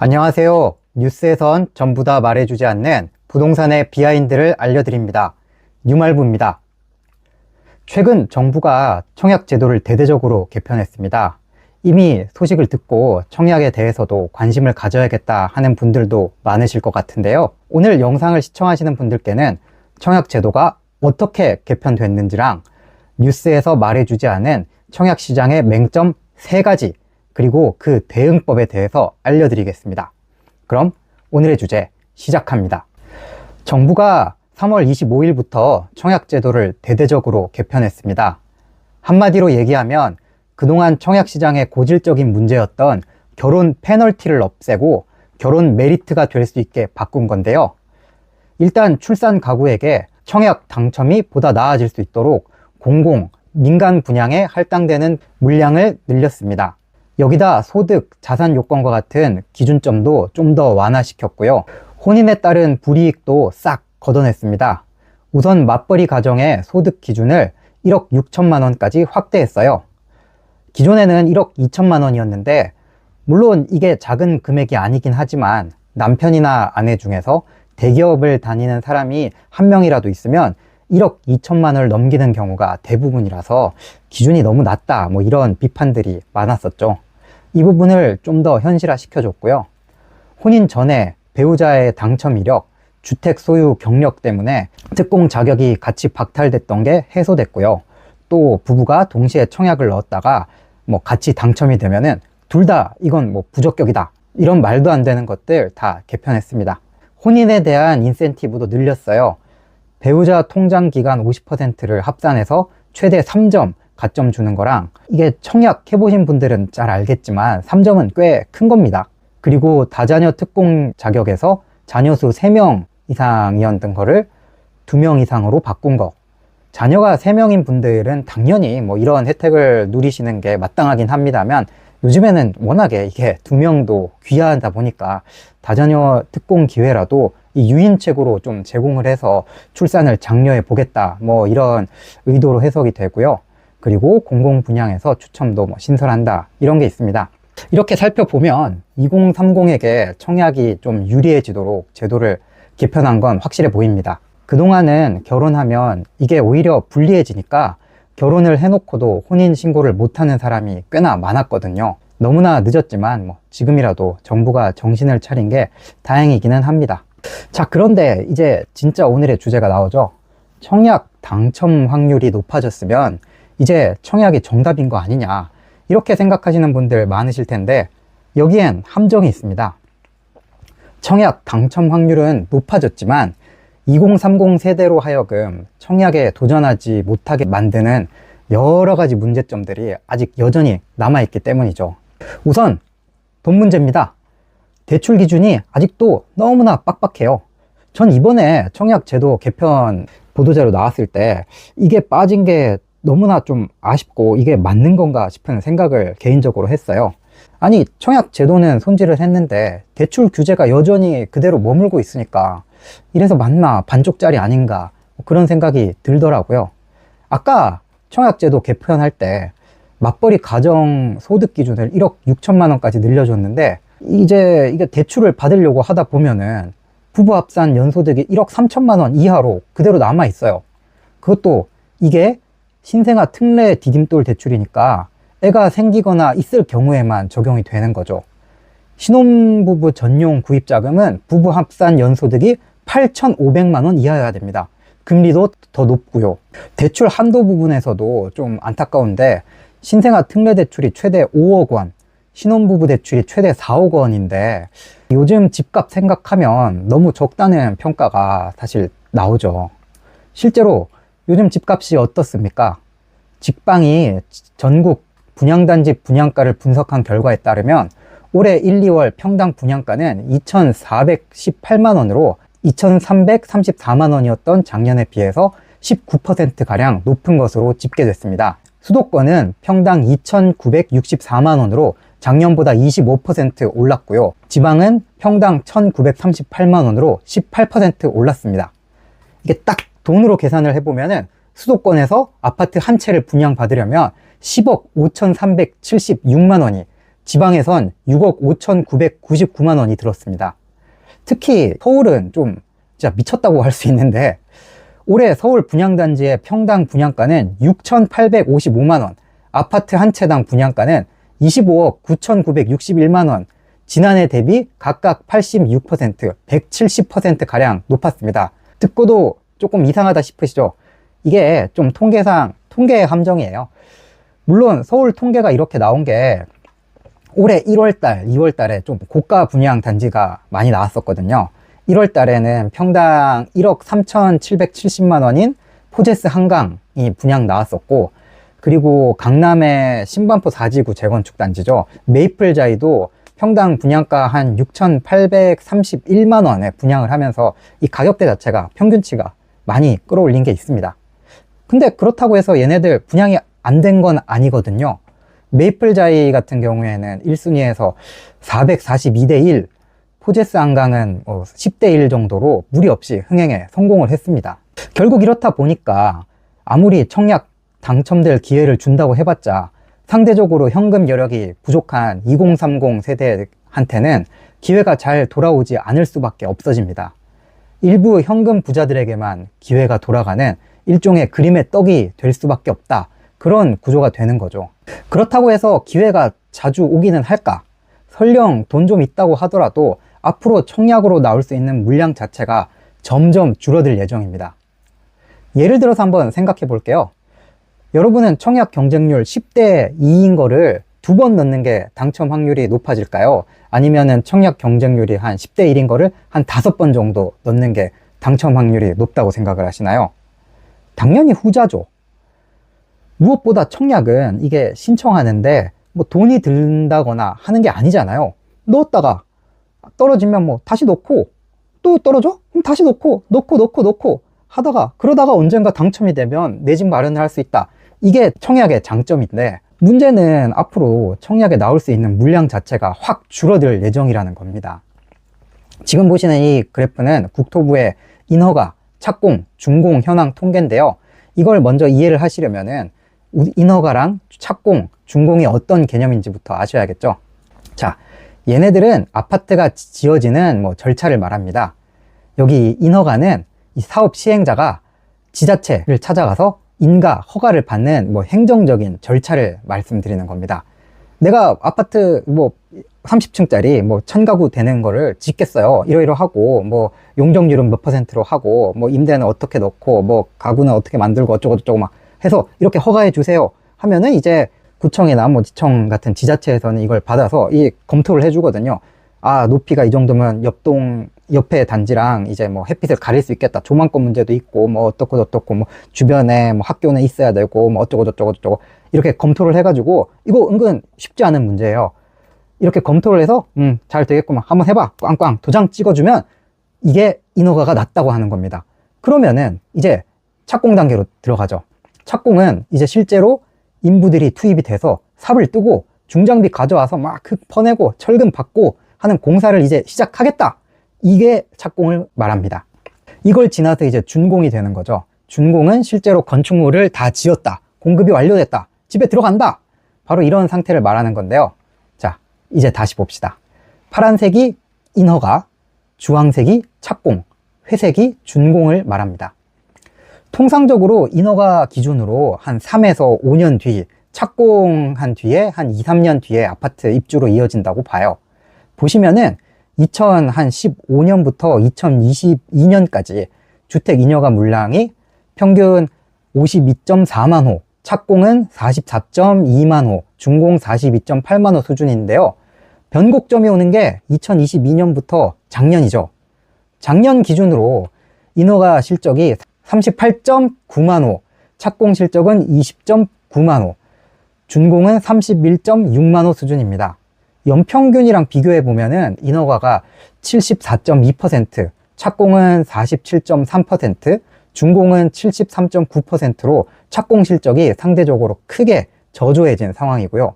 안녕하세요. 뉴스에선 전부 다 말해주지 않는 부동산의 비하인드를 알려드립니다. 뉴말부입니다. 최근 정부가 청약제도를 대대적으로 개편했습니다. 이미 소식을 듣고 청약에 대해서도 관심을 가져야겠다 하는 분들도 많으실 것 같은데요. 오늘 영상을 시청하시는 분들께는 청약제도가 어떻게 개편됐는지랑 뉴스에서 말해주지 않은 청약시장의 맹점 3가지 그리고 그 대응법에 대해서 알려드리겠습니다. 그럼 오늘의 주제 시작합니다. 정부가 3월 25일부터 청약제도를 대대적으로 개편했습니다. 한마디로 얘기하면 그동안 청약시장의 고질적인 문제였던 결혼 페널티를 없애고 결혼 메리트가 될 수 있게 바꾼 건데요. 일단 출산 가구에게 청약 당첨이 보다 나아질 수 있도록 공공, 민간 분양에 할당되는 물량을 늘렸습니다. 여기다 소득, 자산 요건과 같은 기준점도 좀 더 완화시켰고요. 혼인에 따른 불이익도 싹 걷어냈습니다. 우선 맞벌이 가정의 소득 기준을 1억 6천만 원까지 확대했어요. 기존에는 1억 2천만 원이었는데 물론 이게 작은 금액이 아니긴 하지만 남편이나 아내 중에서 대기업을 다니는 사람이 한 명이라도 있으면 1억 2천만 원을 넘기는 경우가 대부분이라서 기준이 너무 낮다 이런 비판들이 많았었죠. 이 부분을 좀 더 현실화 시켜줬고요. 혼인 전에 배우자의 당첨 이력, 주택 소유 경력 때문에 특공 자격이 같이 박탈됐던 게 해소됐고요. 또 부부가 동시에 청약을 넣었다가 같이 당첨이 되면은 둘 다 이건 부적격이다. 이런 말도 안 되는 것들 다 개편했습니다. 혼인에 대한 인센티브도 늘렸어요. 배우자 통장 기간 50%를 합산해서 최대 3점 가점 주는 거랑, 이게 청약 해보신 분들은 잘 알겠지만 3점은 꽤 큰 겁니다. 그리고 다자녀 특공 자격에서 자녀 수 3명 이상이었던 거를 2명 이상으로 바꾼 거. 자녀가 3명인 분들은 당연히 이런 혜택을 누리시는 게 마땅하긴 합니다만, 요즘에는 워낙에 이게 2명도 귀하다 보니까 다자녀 특공 기회라도 이 유인책으로 좀 제공을 해서 출산을 장려해 보겠다 이런 의도로 해석이 되고요. 그리고 공공 분양에서 추첨도 신설한다, 이런 게 있습니다. 이렇게 살펴보면 2030에게 청약이 좀 유리해지도록 제도를 개편한 건 확실해 보입니다. 그동안은 결혼하면 이게 오히려 불리해지니까 결혼을 해놓고도 혼인신고를 못하는 사람이 꽤나 많았거든요. 너무나 늦었지만 지금이라도 정부가 정신을 차린 게 다행이기는 합니다. 자, 그런데 이제 진짜 오늘의 주제가 나오죠. 청약 당첨 확률이 높아졌으면 이제 청약이 정답인 거 아니냐, 이렇게 생각하시는 분들 많으실 텐데 여기엔 함정이 있습니다. 청약 당첨 확률은 높아졌지만 2030 세대로 하여금 청약에 도전하지 못하게 만드는 여러 가지 문제점들이 아직 여전히 남아있기 때문이죠. 우선 돈 문제입니다. 대출 기준이 아직도 너무나 빡빡해요. 전 이번에 청약제도 개편 보도자료 나왔을 때 이게 빠진 게 너무나 좀 아쉽고 이게 맞는 건가 싶은 생각을 개인적으로 했어요. 아니, 청약제도는 손질을 했는데 대출 규제가 여전히 그대로 머물고 있으니까 이래서 맞나, 반쪽짜리 아닌가, 그런 생각이 들더라고요. 아까 청약제도 개편할 때 맞벌이 가정 소득 기준을 1억 6천만 원까지 늘려줬는데 이제 이게 대출을 받으려고 하다 보면은 부부 합산 연소득이 1억 3천만 원 이하로 그대로 남아 있어요. 그것도 이게 신생아 특례 디딤돌 대출이니까 애가 생기거나 있을 경우에만 적용이 되는 거죠. 신혼부부 전용 구입자금은 부부 합산 연소득이 8,500만 원 이하여야 됩니다. 금리도 더 높고요. 대출 한도 부분에서도 좀 안타까운데 신생아 특례 대출이 최대 5억 원, 신혼부부 대출이 최대 4억 원인데 요즘 집값 생각하면 너무 적다는 평가가 사실 나오죠. 실제로 요즘 집값이 어떻습니까? 직방이 전국 분양단지 분양가를 분석한 결과에 따르면 올해 1, 2월 평당 분양가는 2,418만 원으로 2,334만 원이었던 작년에 비해서 19%가량 높은 것으로 집계됐습니다. 수도권은 평당 2,964만 원으로 작년보다 25% 올랐고요. 지방은 평당 1,938만 원으로 18% 올랐습니다. 이게 딱 돈으로 계산을 해보면은 수도권에서 아파트 한 채를 분양받으려면 10억 5,376만 원이 지방에선 6억 5,999만 원이 들었습니다. 특히 서울은 좀 진짜 미쳤다고 할 수 있는데 올해 서울 분양단지의 평당 분양가는 6,855만 원, 아파트 한 채당 분양가는 25억 9,961만 원, 지난해 대비 각각 86%, 170%가량 높았습니다. 듣고도 조금 이상하다 싶으시죠? 이게 좀 통계의 함정이에요. 물론 서울 통계가 이렇게 나온 게 올해 1월달, 2월달에 좀 고가 분양 단지가 많이 나왔었거든요. 1월달에는 평당 1억 3,770만 원인 포제스 한강이 분양 나왔었고, 그리고 강남의 신반포 4지구 재건축 단지죠. 메이플자이도 평당 분양가 한 6,831만 원에 분양을 하면서 이 가격대 자체가 평균치가 많이 끌어올린 게 있습니다. 근데 그렇다고 해서 얘네들 분양이 안 된 건 아니거든요. 메이플자이 같은 경우에는 1순위에서 442대 1, 포제스 한강은 10대 1 정도로 무리 없이 흥행에 성공을 했습니다. 결국 이렇다 보니까 아무리 청약 당첨될 기회를 준다고 해봤자 상대적으로 현금 여력이 부족한 2030 세대한테는 기회가 잘 돌아오지 않을 수밖에 없어집니다. 일부 현금 부자들에게만 기회가 돌아가는 일종의 그림의 떡이 될 수밖에 없다. 그런 구조가 되는 거죠. 그렇다고 해서 기회가 자주 오기는 할까? 설령 돈 좀 있다고 하더라도 앞으로 청약으로 나올 수 있는 물량 자체가 점점 줄어들 예정입니다. 예를 들어서 한번 생각해 볼게요. 여러분은 청약 경쟁률 10대 2인 거를 2번 넣는 게 당첨 확률이 높아질까요? 아니면은 청약 경쟁률이 한 10대 1인 거를 한 5번 정도 넣는 게 당첨 확률이 높다고 생각을 하시나요? 당연히 후자죠. 무엇보다 청약은 이게 신청하는데 뭐 돈이 든다거나 하는 게 아니잖아요. 넣었다가 떨어지면 뭐 다시 넣고, 또 떨어져? 그럼 다시 넣고 하다가, 그러다가 언젠가 당첨이 되면 내 집 마련을 할 수 있다. 이게 청약의 장점인데, 문제는 앞으로 청약에 나올 수 있는 물량 자체가 확 줄어들 예정이라는 겁니다. 지금 보시는 이 그래프는 국토부의 인허가, 착공, 준공 현황 통계인데요. 이걸 먼저 이해를 하시려면은 인허가랑 착공, 준공이 어떤 개념인지부터 아셔야겠죠. 자, 얘네들은 아파트가 지어지는 절차를 말합니다. 여기 인허가는 이 사업 시행자가 지자체를 찾아가서 인가, 허가를 받는 행정적인 절차를 말씀드리는 겁니다. 내가 아파트 30층짜리 1000가구 되는 거를 짓겠어요. 이러이러하고 용적률은 몇 %로 하고 임대는 어떻게 넣고 가구는 어떻게 만들고 어쩌고저쩌고 막 해서 이렇게 허가해 주세요 하면은 이제 구청이나 지청 같은 지자체에서는 이걸 받아서 검토를 해 주거든요. 아, 높이가 이 정도면 옆에 단지랑 이제 햇빛을 가릴 수 있겠다. 조망권 문제도 있고 어떻고 주변에 학교는 있어야 되고 어쩌고저쩌고 이렇게 검토를 해가지고, 이거 은근 쉽지 않은 문제예요. 이렇게 검토를 해서 잘 되겠구만, 한번 해봐, 꽝꽝 도장 찍어주면 이게 인허가가 났다고 하는 겁니다. 그러면은 이제 착공 단계로 들어가죠. 착공은 이제 실제로 인부들이 투입이 돼서 삽을 뜨고 중장비 가져와서 막 퍼내고 철근 받고 하는 공사를 이제 시작하겠다. 이게 착공을 말합니다. 이걸 지나서 이제 준공이 되는 거죠. 준공은 실제로 건축물을 다 지었다, 공급이 완료됐다, 집에 들어간다, 바로 이런 상태를 말하는 건데요. 자, 이제 다시 봅시다. 파란색이 인허가, 주황색이 착공, 회색이 준공을 말합니다. 통상적으로 인허가 기준으로 한 3에서 5년 뒤, 착공한 뒤에 한 2, 3년 뒤에 아파트 입주로 이어진다고 봐요. 보시면은 2015년부터 2022년까지 주택 인허가 물량이 평균 52.4만 호, 착공은 44.2만 호, 준공 42.8만 호 수준인데요. 변곡점이 오는 게 2022년부터 작년이죠. 작년 기준으로 인허가 실적이 38.9만 호, 착공 실적은 20.9만 호, 준공은 31.6만 호 수준입니다. 연평균이랑 비교해 보면은 인허가가 74.2%, 착공은 47.3%, 준공은 73.9%로 착공 실적이 상대적으로 크게 저조해진 상황이고요.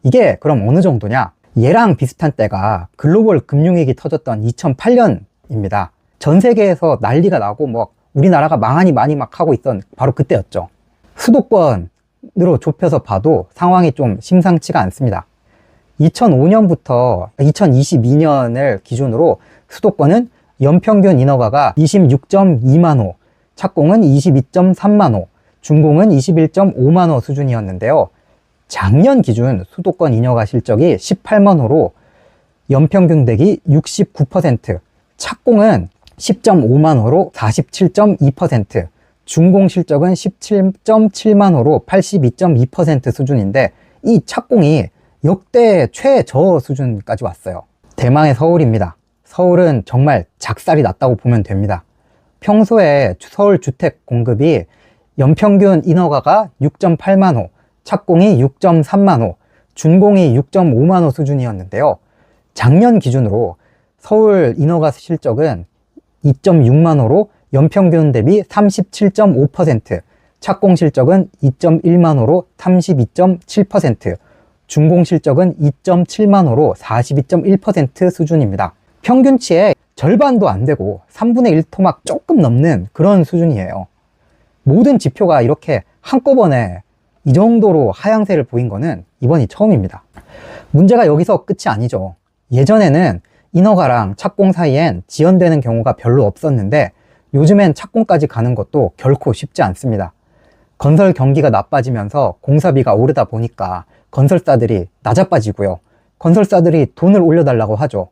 이게 그럼 어느 정도냐? 얘랑 비슷한 때가 글로벌 금융위기 터졌던 2008년입니다. 전 세계에서 난리가 나고 우리나라가 망하니 많이 막 하고 있던 바로 그때였죠. 수도권으로 좁혀서 봐도 상황이 좀 심상치가 않습니다. 2005년부터 2022년을 기준으로 수도권은 연평균 인허가가 26.2만 호, 착공은 22.3만 호, 준공은 21.5만 호 수준이었는데요. 작년 기준 수도권 인허가 실적이 18만 호로 연평균 대기 69%, 착공은 10.5만 호로 47.2%, 준공 실적은 17.7만 호로 82.2% 수준인데 이 착공이 역대 최저 수준까지 왔어요. 대망의 서울입니다. 서울은 정말 작살이 났다고 보면 됩니다. 평소에 서울 주택 공급이 연평균 인허가가 6.8만 호, 착공이 6.3만 호, 준공이 6.5만 호 수준이었는데요. 작년 기준으로 서울 인허가 실적은 2.6만 호로 연평균 대비 37.5%, 착공 실적은 2.1만 호로 32.7%, 준공 실적은 2.7만 호로 42.1% 수준입니다. 평균치의 절반도 안 되고 3분의 1 토막 조금 넘는 그런 수준이에요. 모든 지표가 이렇게 한꺼번에 이 정도로 하향세를 보인 거는 이번이 처음입니다. 문제가 여기서 끝이 아니죠. 예전에는 인허가랑 착공 사이엔 지연되는 경우가 별로 없었는데 요즘엔 착공까지 가는 것도 결코 쉽지 않습니다. 건설 경기가 나빠지면서 공사비가 오르다 보니까 건설사들이 낮아빠지고요. 건설사들이 돈을 올려달라고 하죠.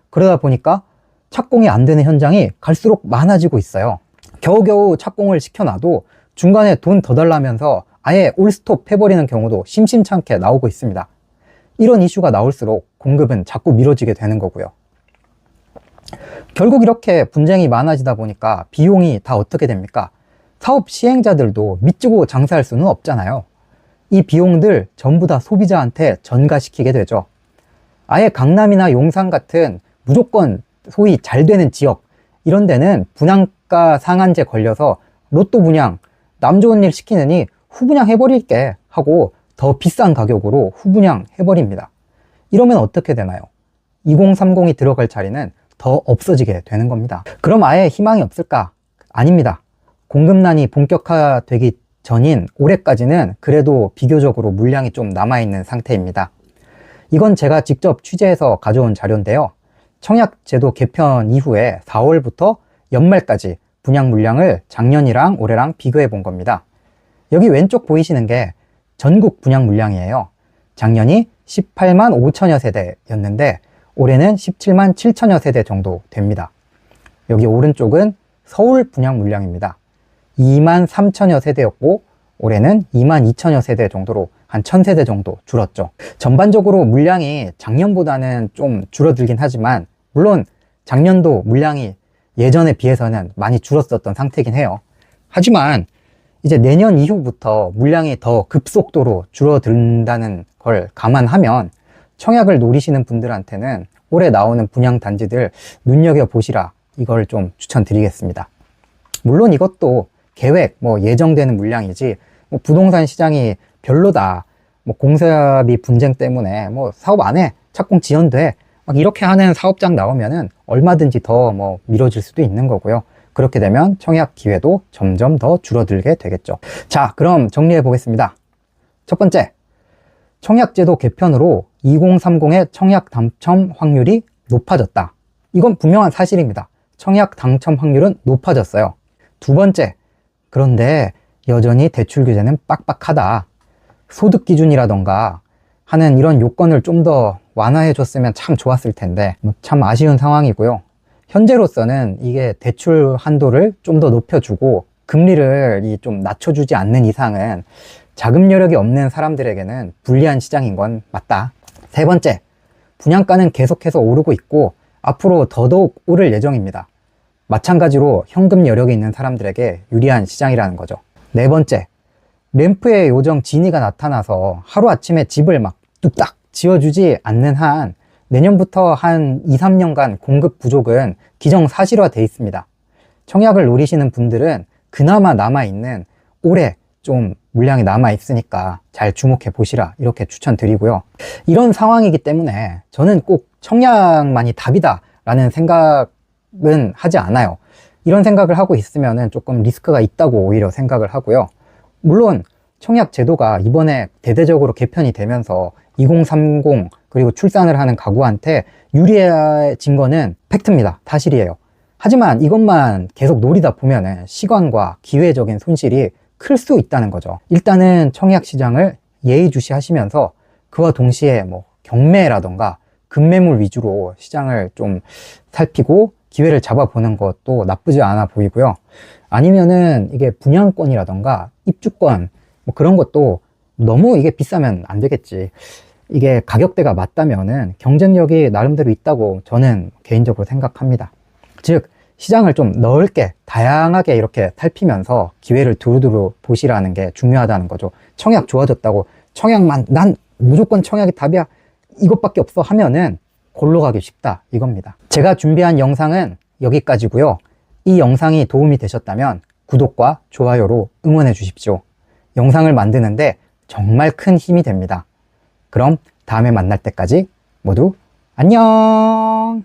그러다 보니까 착공이 안 되는 현장이 갈수록 많아지고 있어요. 겨우겨우 착공을 시켜놔도 중간에 돈 더 달라면서 아예 올스톱 해버리는 경우도 심심찮게 나오고 있습니다. 이런 이슈가 나올수록 공급은 자꾸 미뤄지게 되는 거고요. 결국 이렇게 분쟁이 많아지다 보니까 비용이 다 어떻게 됩니까? 사업 시행자들도 믿고 장사할 수는 없잖아요. 이 비용들 전부 다 소비자한테 전가시키게 되죠. 아예 강남이나 용산 같은 무조건 소위 잘 되는 지역, 이런 데는 분양가 상한제 걸려서 로또 분양, 남 좋은 일 시키느니 후분양 해버릴게 하고 더 비싼 가격으로 후분양 해버립니다. 이러면 어떻게 되나요? 2030이 들어갈 자리는 더 없어지게 되는 겁니다. 그럼 아예 희망이 없을까? 아닙니다. 공급난이 본격화되기 전인 올해까지는 그래도 비교적으로 물량이 좀 남아있는 상태입니다. 이건 제가 직접 취재해서 가져온 자료인데요. 청약제도 개편 이후에 4월부터 연말까지 분양 물량을 작년이랑 올해랑 비교해 본 겁니다. 여기 왼쪽 보이시는 게 전국 분양 물량이에요. 작년이 18만 5천여 세대였는데 올해는 17만 7천여 세대 정도 됩니다. 여기 오른쪽은 서울 분양 물량입니다. 2만 3천여 세대였고 올해는 2만 2천여 세대 정도로 한 1000세대 정도 줄었죠. 전반적으로 물량이 작년보다는 좀 줄어들긴 하지만 물론 작년도 물량이 예전에 비해서는 많이 줄었었던 상태이긴 해요. 하지만 이제 내년 이후부터 물량이 더 급속도로 줄어든다는 걸 감안하면 청약을 노리시는 분들한테는 올해 나오는 분양 단지들 눈여겨보시라, 이걸 좀 추천드리겠습니다. 물론 이것도 계획, 예정되는 물량이지 부동산 시장이 별로다, 공사비 분쟁 때문에 사업 안 해, 착공 지연돼, 이렇게 하는 사업장 나오면은 얼마든지 더 미뤄질 수도 있는 거고요. 그렇게 되면 청약 기회도 점점 더 줄어들게 되겠죠. 자, 그럼 정리해 보겠습니다. 첫 번째, 청약제도 개편으로 2030의 청약 당첨 확률이 높아졌다. 이건 분명한 사실입니다. 청약 당첨 확률은 높아졌어요. 두 번째, 그런데 여전히 대출 규제는 빡빡하다. 소득 기준이라던가 하는 이런 요건을 좀 더 완화해 줬으면 참 좋았을 텐데 참 아쉬운 상황이고요. 현재로서는 이게 대출 한도를 좀 더 높여주고 금리를 좀 낮춰주지 않는 이상은 자금 여력이 없는 사람들에게는 불리한 시장인 건 맞다. 세 번째, 분양가는 계속해서 오르고 있고 앞으로 더더욱 오를 예정입니다. 마찬가지로 현금 여력이 있는 사람들에게 유리한 시장이라는 거죠. 네 번째, 램프의 요정 지니가 나타나서 하루아침에 집을 막 뚝딱 지어주지 않는 한 내년부터 한 2, 3년간 공급 부족은 기정사실화되어 있습니다. 청약을 노리시는 분들은 그나마 남아있는 올해 좀 물량이 남아있으니까 잘 주목해 보시라, 이렇게 추천드리고요. 이런 상황이기 때문에 저는 꼭 청약만이 답이다 라는 생각은 하지 않아요. 이런 생각을 하고 있으면 조금 리스크가 있다고 오히려 생각을 하고요. 물론 청약 제도가 이번에 대대적으로 개편이 되면서 2030 그리고 출산을 하는 가구한테 유리해진 거는 팩트입니다. 사실이에요. 하지만 이것만 계속 노리다 보면은 시간과 기회적인 손실이 클 수 있다는 거죠. 일단은 청약 시장을 예의주시하시면서 그와 동시에 뭐 경매라던가 급매물 위주로 시장을 좀 살피고 기회를 잡아보는 것도 나쁘지 않아 보이고요. 아니면은 이게 분양권이라던가 입주권 뭐 그런 것도 너무 이게 비싸면 안 되겠지. 이게 가격대가 맞다면은 경쟁력이 나름대로 있다고 저는 개인적으로 생각합니다. 즉 시장을 좀 넓게 다양하게 이렇게 살피면서 기회를 두루두루 보시라는 게 중요하다는 거죠. 청약 좋아졌다고 청약만 난 무조건 청약이 답이야 이것밖에 없어 하면은 골로 가기 쉽다 이겁니다. 제가 준비한 영상은 여기까지고요. 이 영상이 도움이 되셨다면 구독과 좋아요로 응원해 주십시오. 영상을 만드는데 정말 큰 힘이 됩니다. 그럼 다음에 만날 때까지 모두 안녕.